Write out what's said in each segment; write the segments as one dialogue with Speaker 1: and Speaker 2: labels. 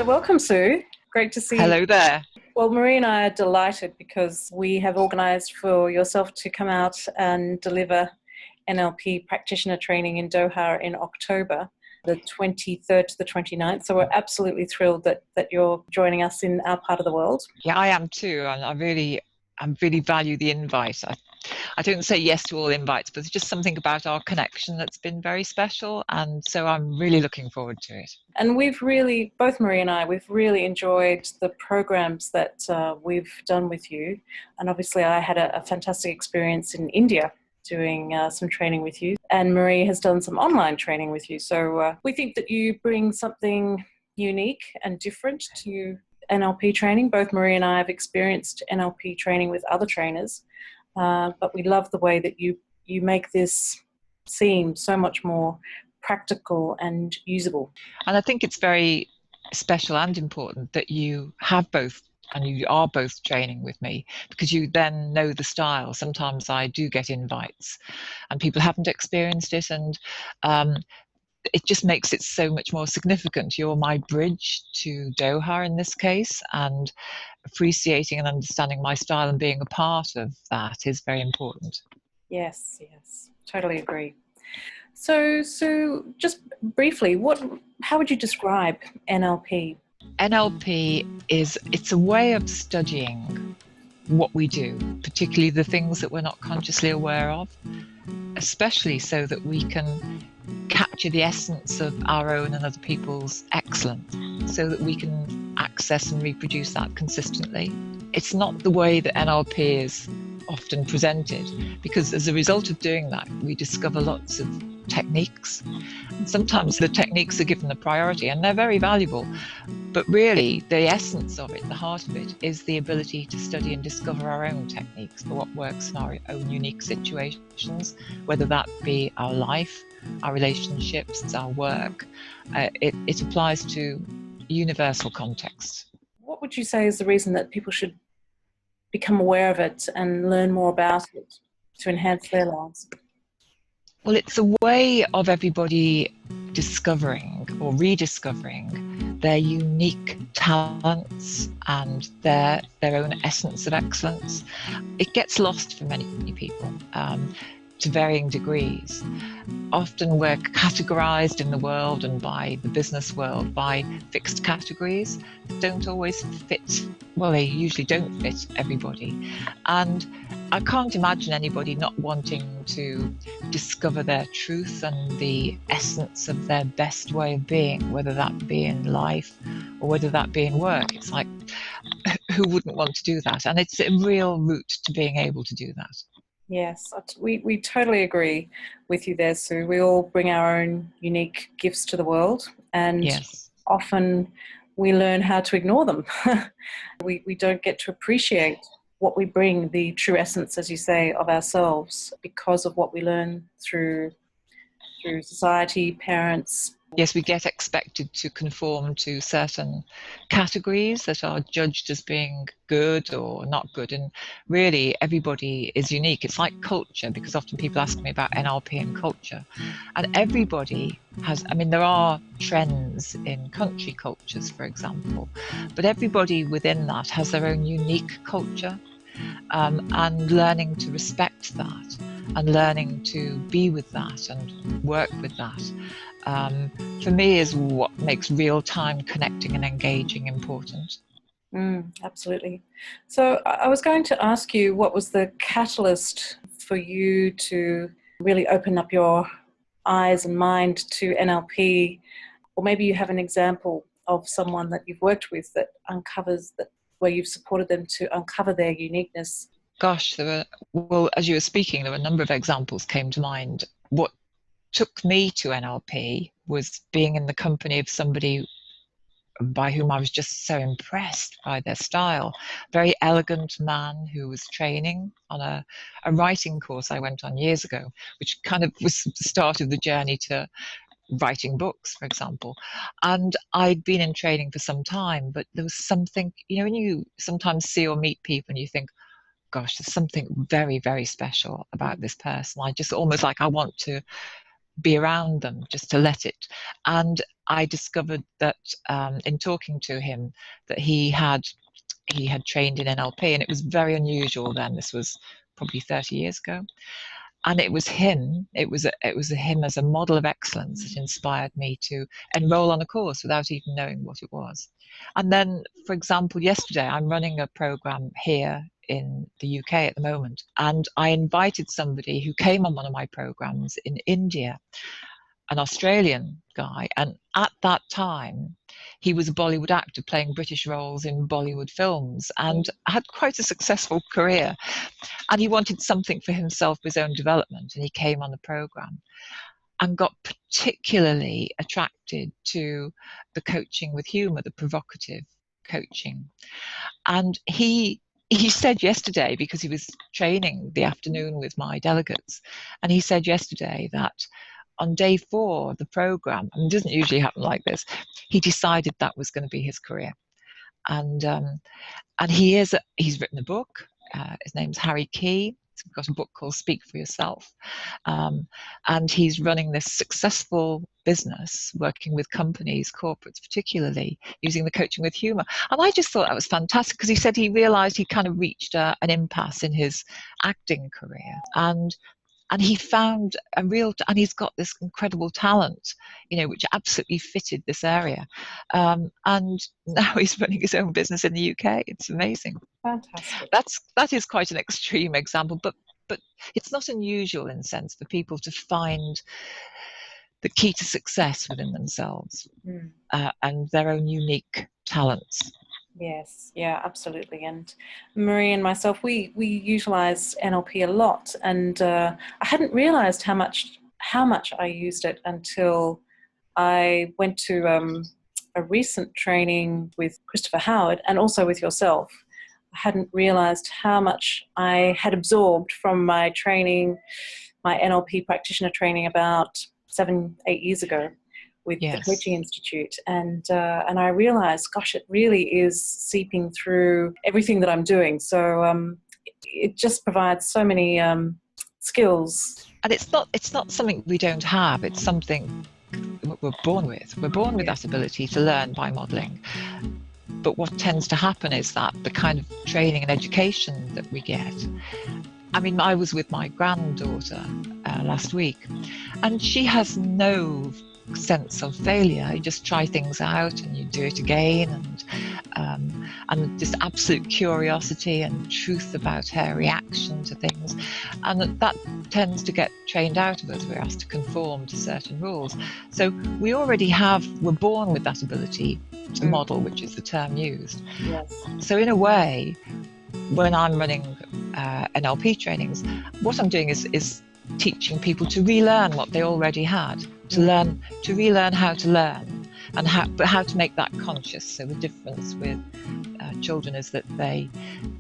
Speaker 1: welcome, Sue. Great to see you.
Speaker 2: Hello there.
Speaker 1: Well, Marie and I are delighted because we have organised for yourself to come out and deliver NLP practitioner training in Doha in October, the 23rd to the 29th. So we're absolutely thrilled that you're joining us in our part of the world.
Speaker 2: Yeah, I am too, and I really value the invite. I don't say yes to all invites, but there's just something about our connection that's been very special, and so I'm really looking forward to it.
Speaker 1: And we've really, both Marie and I, we've really enjoyed the programs that we've done with you. And obviously I had a fantastic experience in India doing some training with you, and Marie has done some online training with you. So we think that you bring something unique and different to NLP training. Both Marie and I have experienced NLP training with other trainers, but we love the way that you make this seem so much more practical and usable.
Speaker 2: And I think it's very special and important that you have both, and you are both training with me, because you then know the style. Sometimes I do get invites and people haven't experienced it, and it just makes it so much more significant. You're my bridge to Doha in this case, and appreciating and understanding my style and being a part of that is very important.
Speaker 1: Yes, totally agree. So just briefly, how would you describe NLP?
Speaker 2: NLP it's a way of studying what we do, particularly the things that we're not consciously aware of, especially so that we can capture the essence of our own and other people's excellence, so that we can access and reproduce that consistently. It's not the way that NLP is often presented, because as a result of doing that, we discover lots of techniques. And sometimes the techniques are given the priority, and they're very valuable. But really, the essence of it, the heart of it, is the ability to study and discover our own techniques for what works in our own unique situations, whether that be our life, our relationships, our work. It applies to universal contexts.
Speaker 1: What would you say is the reason that people should become aware of it and learn more about it to enhance their lives?
Speaker 2: Well, it's a way of everybody discovering or rediscovering their unique talents and their own essence of excellence. It gets lost for many people to varying degrees. Often we're categorized in the world and by the business world by fixed categories that don't always fit. Well, they usually don't fit everybody. And I can't imagine anybody not wanting to discover their truth and the essence of their best way of being, whether that be in life or whether that be in work. It's like, who wouldn't want to do that? And it's a real route to being able to do that.
Speaker 1: Yes, we totally agree with you there, Sue. We all bring our own unique gifts to the world, and
Speaker 2: yes,
Speaker 1: often we learn how to ignore them. We don't get to appreciate what we bring, the true essence, as you say, of ourselves, because of what we learn through society, parents.
Speaker 2: Yes, we get expected to conform to certain categories that are judged as being good or not good. And really, everybody is unique. It's like culture, because often people ask me about NLP and culture. And everybody has, there are trends in country cultures, for example, but everybody within that has their own unique culture. And learning to respect that and learning to be with that and work with that, for me, is what makes real-time connecting and engaging important.
Speaker 1: Absolutely. So I was going to ask you, what was the catalyst for you to really open up your eyes and mind to NLP? Or maybe you have an example of someone that you've worked with that uncovers that, where you've supported them to uncover their uniqueness.
Speaker 2: Gosh, as you were speaking, there were a number of examples came to mind. What took me to NLP was being in the company of somebody by whom I was just so impressed by their style. Very elegant man who was training on a writing course I went on years ago, which kind of was the start of the journey to writing books, for example. And I'd been in training for some time, but there was something, when you sometimes see or meet people and you think, gosh, there's something very, very special about this person. I just almost like I want to be around them, just to let it. And I discovered that in talking to him, that he had trained in NLP, and it was very unusual then. This was probably 30 years ago. And it was him, it was him as a model of excellence that inspired me to enroll on a course without even knowing what it was. And then, for example, yesterday I'm running a program here in the UK at the moment, and I invited somebody who came on one of my programs in India, an Australian guy, and at that time he was a Bollywood actor playing British roles in Bollywood films and had quite a successful career. And he wanted something for himself, for his own development, and he came on the program and got particularly attracted to the coaching with humor, the provocative coaching. And he said yesterday, because he was training the afternoon with my delegates, and he said yesterday that on day 4 of the program, and it doesn't usually happen like this, he decided that was going to be his career. And he's written a book. His name's Harry Key. He's got a book called Speak for Yourself. And he's running this successful business, working with companies, corporates particularly, using the coaching with humor. And I just thought that was fantastic, because he said he realized he kind of reached an impasse in his acting career. And he found and he's got this incredible talent, which absolutely fitted this area. And now he's running his own business in the UK. It's amazing.
Speaker 1: Fantastic.
Speaker 2: That is quite an extreme example, but it's not unusual in a sense for people to find the key to success within themselves and their own unique talents.
Speaker 1: Yes, yeah, absolutely. And Marie and myself, we utilize NLP a lot, and I hadn't realized how much I used it until I went to a recent training with Christopher Howard and also with yourself. I hadn't realized how much I had absorbed from my training, my NLP practitioner training about 7-8 years ago with the Coaching Institute, and I realized, gosh, it really is seeping through everything that I'm doing. So it just provides so many skills.
Speaker 2: And it's not something we don't have. It's something we're born with. We're born with that ability to learn by modeling. But what tends to happen is that the kind of training and education that we get. I mean, I was with my granddaughter last week, and she has no sense of failure. You just try things out and you do it again, and just absolute curiosity and truth about her reaction to things, and that tends to get trained out of us. We're asked to conform to certain rules, so we're born with that ability to model, which is the term used. So in a way, when I'm running NLP trainings, what I'm doing is teaching people to relearn what they already had, to relearn how to learn, and how to make that conscious. So the difference with children is that they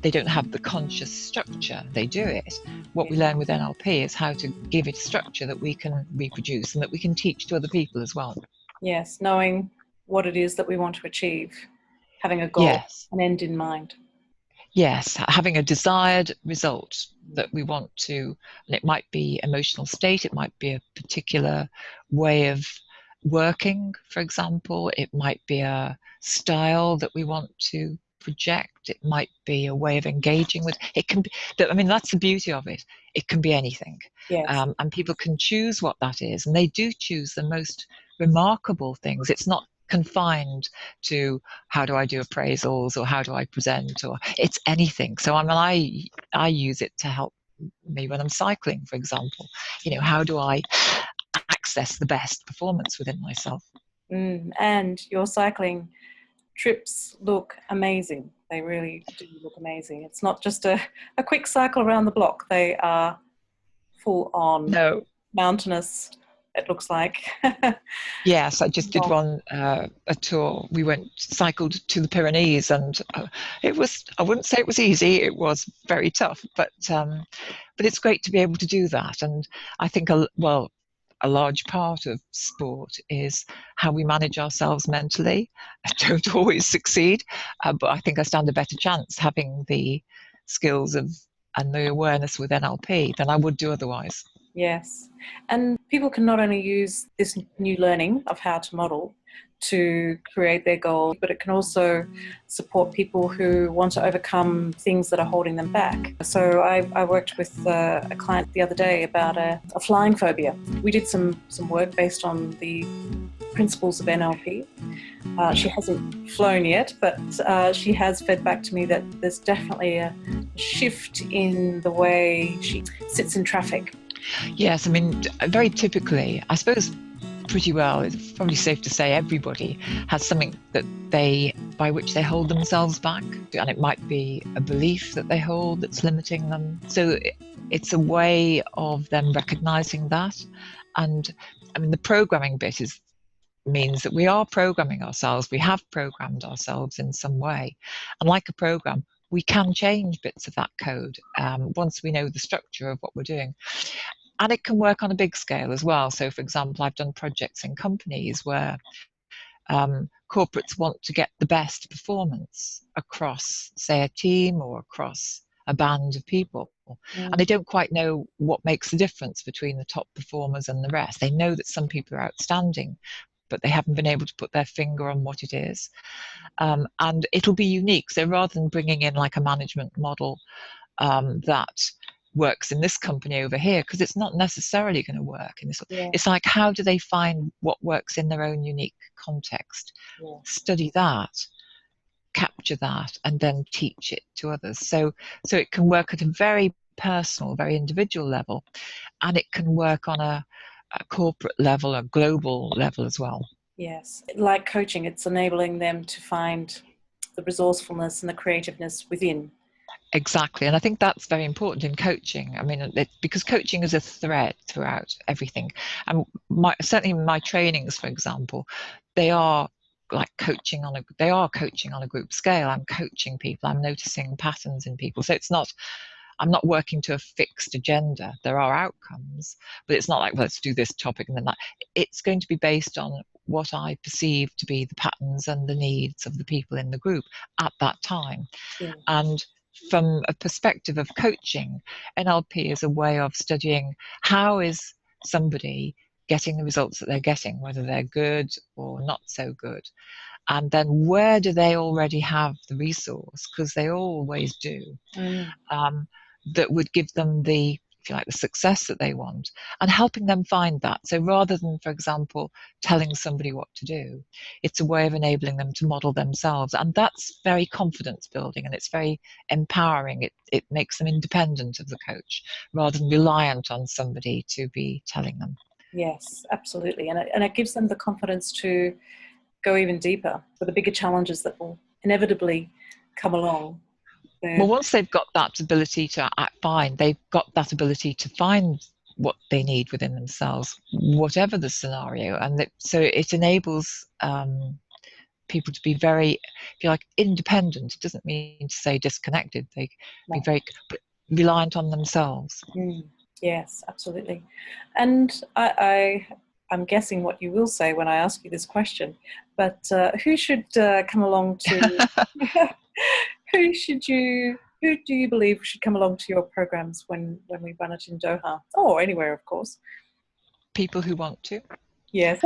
Speaker 2: don't have the conscious structure, they do it. What we learn with NLP is how to give it a structure that we can reproduce and that we can teach to other people as well.
Speaker 1: Yes, knowing what it is that we want to achieve, having a goal, an end in mind.
Speaker 2: Yes, having a desired result that we want to, and it might be emotional state, it might be a particular way of working, for example, it might be a style that we want to project, it might be a way of engaging with, it can be, I mean, that's the beauty of it, it can be anything. And people can choose what that is, and they do choose the most remarkable things. It's not confined to how do I do appraisals or how do I present, or it's anything. So I use it to help me when I'm cycling, for example. How do I access the best performance within myself?
Speaker 1: And your cycling trips look amazing. They really do look amazing. It's not just a quick cycle around the block. They are full on mountainous, it looks like.
Speaker 2: Yes, I just did one, a tour. We cycled to the Pyrenees, and it was, I wouldn't say it was easy, it was very tough, but it's great to be able to do that. And I think, a large part of sport is how we manage ourselves mentally. I don't always succeed, but I think I stand a better chance having the skills and the awareness with NLP than I would do otherwise.
Speaker 1: Yes. And people can not only use this new learning of how to model to create their goals, but it can also support people who want to overcome things that are holding them back. So I worked with a client the other day about a flying phobia. We did some work based on the principles of NLP. She hasn't flown yet, but she has fed back to me that there's definitely a shift in the way she sits in traffic.
Speaker 2: Yes, I mean, very typically, I suppose pretty well, it's probably safe to say everybody has something that by which they hold themselves back. And it might be a belief that they hold that's limiting them. So it's a way of them recognizing that. And I mean, the programming bit means that we are programming ourselves. We have programmed ourselves in some way. And like a program, we can change bits of that code once we know the structure of what we're doing. And it can work on a big scale as well. So, for example, I've done projects in companies where corporates want to get the best performance across, say, a team or across a band of people. And they don't quite know what makes the difference between the top performers and the rest. They know that some people are outstanding, but they haven't been able to put their finger on what it is. And it'll be unique. So rather than bringing in like a management model that works in this company over here, because it's not necessarily going to work in this.
Speaker 1: Yeah.
Speaker 2: It's like, how do they find what works in their own unique context?
Speaker 1: Yeah.
Speaker 2: Study that, capture that, and then teach it to others. So it can work at a very personal, very individual level, and it can work on a corporate level, a global level as well.
Speaker 1: Yes. Like coaching, it's enabling them to find the resourcefulness and the creativeness within.
Speaker 2: Exactly. And I think that's very important in coaching. I mean, because coaching is a thread throughout everything. And certainly my trainings, for example, they are like coaching on a group scale. I'm coaching people. I'm noticing patterns in people. So I'm not working to a fixed agenda. There are outcomes, but it's not like, well, let's do this topic and then that. It's going to be based on what I perceive to be the patterns and the needs of the people in the group at that time.
Speaker 1: Yeah.
Speaker 2: And from a perspective of coaching, NLP is a way of studying how is somebody getting the results that they're getting, whether they're good or not so good. And then where do they already have the resource, because they always do, that would give them the, if you like, the success that they want, and helping them find that. So rather than, for example, telling somebody what to do, it's a way of enabling them to model themselves. And that's very confidence building, and it's very empowering. It makes them independent of the coach rather than reliant on somebody to be telling them.
Speaker 1: Yes, absolutely. And it gives them the confidence to go even deeper for the bigger challenges that will inevitably come along.
Speaker 2: Well, once they've got that ability to find, they've got that ability to find what they need within themselves, whatever the scenario. And so it enables people to be very, if you like, independent. It doesn't mean to say disconnected. They be very reliant on themselves.
Speaker 1: Yes, absolutely. And I'm guessing what you will say when I ask you this question, but who should come along to who do you believe should come along to your programs when we run it in Doha or anywhere, of course?
Speaker 2: People who want to.
Speaker 1: Yes.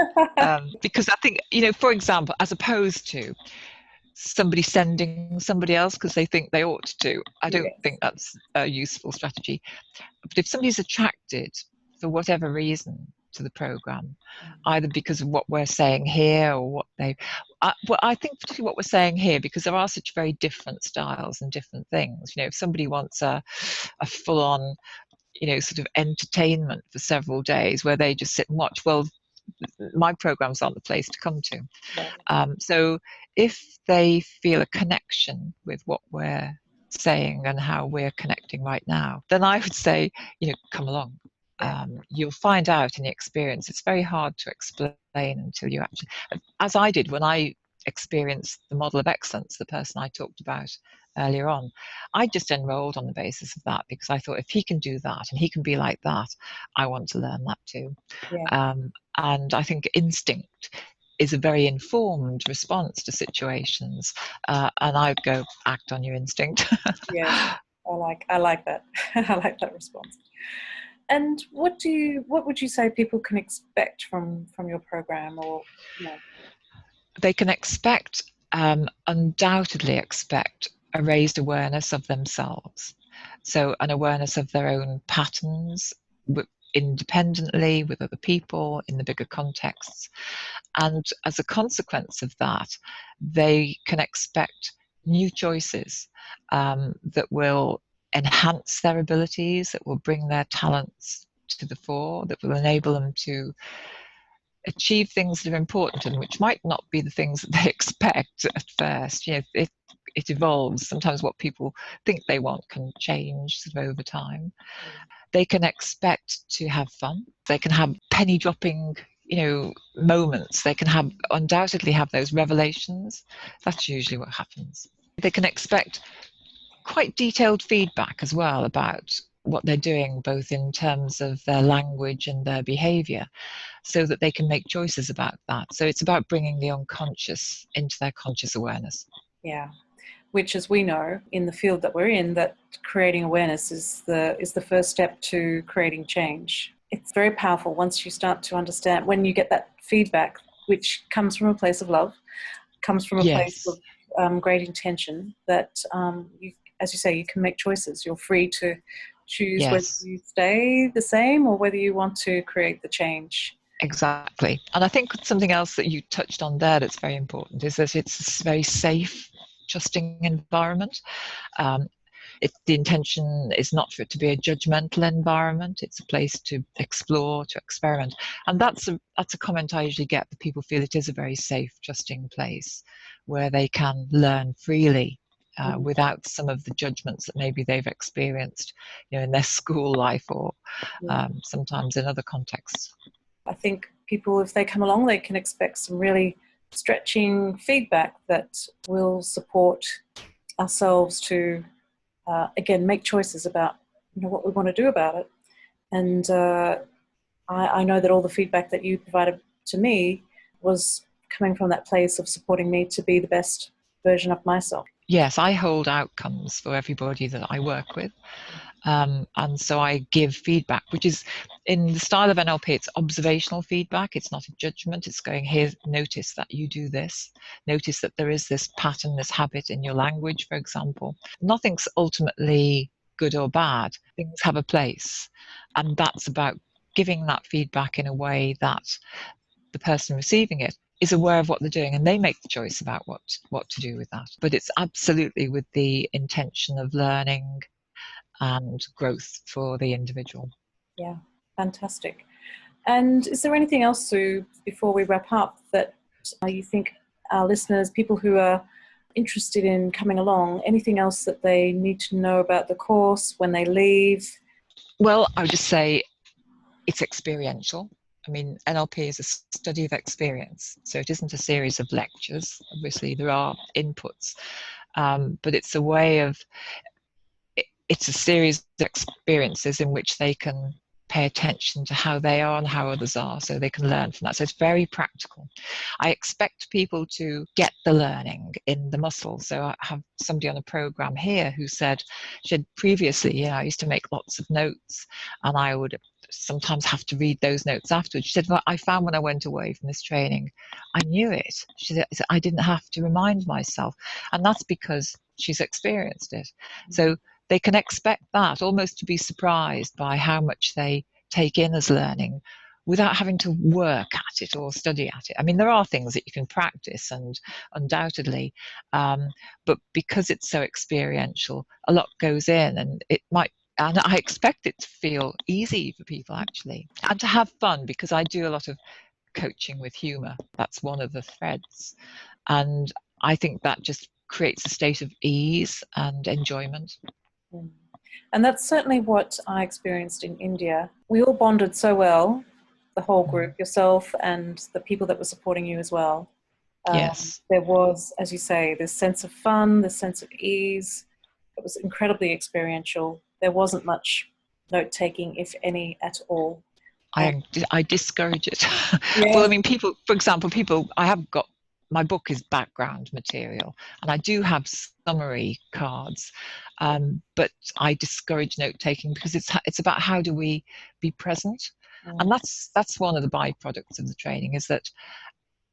Speaker 2: Because I think, for example, as opposed to somebody sending somebody else because they think they ought to, I don't think that's a useful strategy. But if somebody's attracted for whatever reason to the program, either because of what we're saying here or what I think particularly what we're saying here, because there are such very different styles and different things. If somebody wants a full-on, sort of entertainment for several days where they just sit and watch, well, my programs aren't the place to come to. So if they feel a connection with what we're saying and how we're connecting right now, then I would say, come along. You'll find out in the experience. It's very hard to explain until you actually, as I did when I experienced the model of excellence, the person I talked about earlier on. I just enrolled on the basis of that because I thought if he can do that and he can be like that, I want to learn that too. And I think instinct is a very informed response to situations, and I'd go act on your instinct.
Speaker 1: Yeah, I like that. I like that response. And what would you say people can expect from your program, or
Speaker 2: They can undoubtedly expect a raised awareness of themselves. So an awareness of their own patterns, independently with other people in the bigger contexts. And as a consequence of that, they can expect new choices that will enhance their abilities, that will bring their talents to the fore, that will enable them to achieve things that are important and which might not be the things that they expect at first. It evolves. Sometimes what people think they want can change sort of over time. They can expect to have fun. They can have penny dropping, moments. They can undoubtedly have those revelations. That's usually what happens. They can expect quite detailed feedback as well about what they're doing, both in terms of their language and their behavior, so that they can make choices about that. So it's about bringing the unconscious into their conscious awareness.
Speaker 1: Yeah, which, as we know in the field that we're in, that creating awareness is the first step to creating change. It's very powerful once you start to understand, when you get that feedback, which comes from a place of love, comes from a place of great intention, that you, as you say, you can make choices. You're free to choose whether you stay the same or whether you want to create the change.
Speaker 2: Exactly. And I think something else that you touched on there that's very important is that it's a very safe, trusting environment. The intention is not for it to be a judgmental environment. It's a place to explore, to experiment. And that's a comment I usually get, that people feel it is a very safe, trusting place where they can learn freely without some of the judgments that maybe they've experienced, in their school life or sometimes in other contexts.
Speaker 1: I think people, if they come along, they can expect some really stretching feedback that will support ourselves to, again, make choices about what we want to do about it. And I know that all the feedback that you provided to me was coming from that place of supporting me to be the best version of myself.
Speaker 2: Yes, I hold outcomes for everybody that I work with. And so I give feedback, which is in the style of NLP, it's observational feedback. It's not a judgment. It's going, here, notice that you do this. Notice that there is this pattern, this habit in your language, for example. Nothing's ultimately good or bad. Things have a place. And that's about giving that feedback in a way that the person receiving it is aware of what they're doing, and they make the choice about what to do with that. But it's absolutely with the intention of learning and growth for the individual.
Speaker 1: Yeah, fantastic. And is there anything else, Sue, before we wrap up, that you think our listeners, people who are interested in coming along, anything else that they need to know about the course when they leave?
Speaker 2: Well, I would just say it's experiential. I mean, NLP is a study of experience, so it isn't a series of lectures. Obviously, there are inputs, but it's a way of, it's a series of experiences in which they can pay attention to how they are and how others are, so they can learn from that. So it's very practical. I expect people to get the learning in the muscle. So I have somebody on a program here who said she had previously, I used to make lots of notes, and I would sometimes have to read those notes afterwards. She said, well, I found when I went away from this training, I knew it. She said, I didn't have to remind myself. And that's because she's experienced it. So they can expect that, almost to be surprised by how much they take in as learning without having to work at it or study at it. I mean, there are things that you can practice, and undoubtedly, but because it's so experiential, a lot goes in, and I expect it to feel easy for people, actually, and to have fun, because I do a lot of coaching with humor. That's one of the threads. And I think that just creates a state of ease and enjoyment.
Speaker 1: And that's certainly what I experienced in India. We all bonded so well, the whole group, yourself and the people that were supporting you as well.
Speaker 2: Yes.
Speaker 1: There was, as you say, this sense of fun, this sense of ease. It was incredibly experiential. There wasn't much note-taking, if any, at all.
Speaker 2: I discourage it.
Speaker 1: Yeah.
Speaker 2: Well, I mean, people, for example, I have got my book is background material, and I do have summary cards, but I discourage note taking because it's about how do we be present, and that's one of the byproducts of the training, is that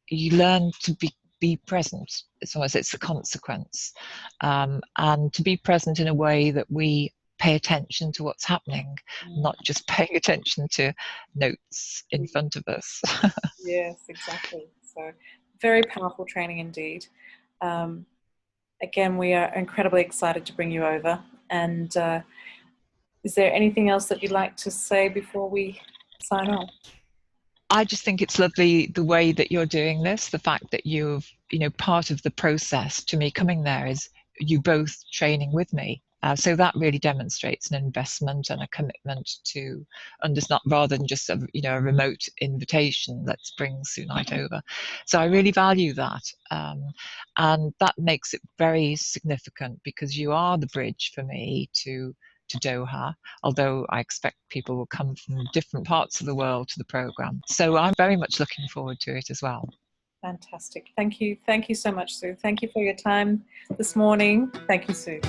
Speaker 2: you learn to be present. It's a consequence, and to be present in a way that we pay attention to what's happening, not just paying attention to notes in front of us.
Speaker 1: Yes, exactly. So very powerful training indeed. Again, we are incredibly excited to bring you over. And is there anything else that you'd like to say before we sign off?
Speaker 2: I just think it's lovely the way that you're doing this, the fact that you've, part of the process to me coming there is you both training with me. So that really demonstrates an investment and a commitment to understand, rather than just a remote invitation, let's bring Sue Knight over. So I really value that. And that makes it very significant, because you are the bridge for me to Doha, although I expect people will come from different parts of the world to the program. So I'm very much looking forward to it as well.
Speaker 1: Fantastic. Thank you. Thank you so much, Sue. Thank you for your time this morning. Thank you, Sue.